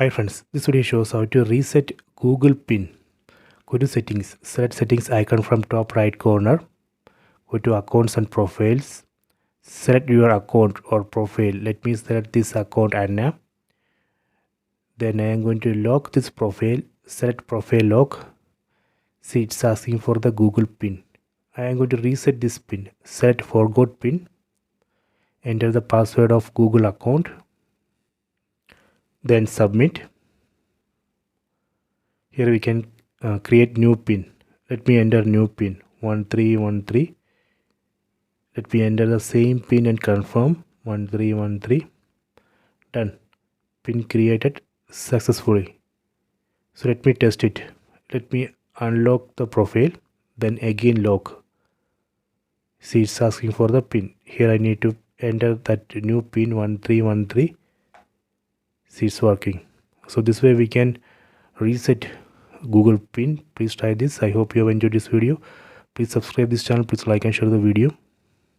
Hi friends, this video shows how to reset Google PIN. Go to settings, select settings icon from top right corner, go to accounts and profiles, select your account or profile. Let me select this account Anna. Then I am going to lock this profile, select profile lock. See, it's asking for the Google PIN. I am going to reset this PIN, select forgot PIN, enter the password of Google account, then submit. Here we can create new PIN. Let me enter new PIN 1313. Let me enter the same PIN and confirm 1313. Done. PIN created successfully. So let me test it. Let me unlock the profile, then again lock. See, it's asking for the PIN. Here I need to enter that new PIN 1313. See, it's working. So this way we can reset Google PIN. Please try this. I hope you have enjoyed this video. Please subscribe this channel. Please like and share the video.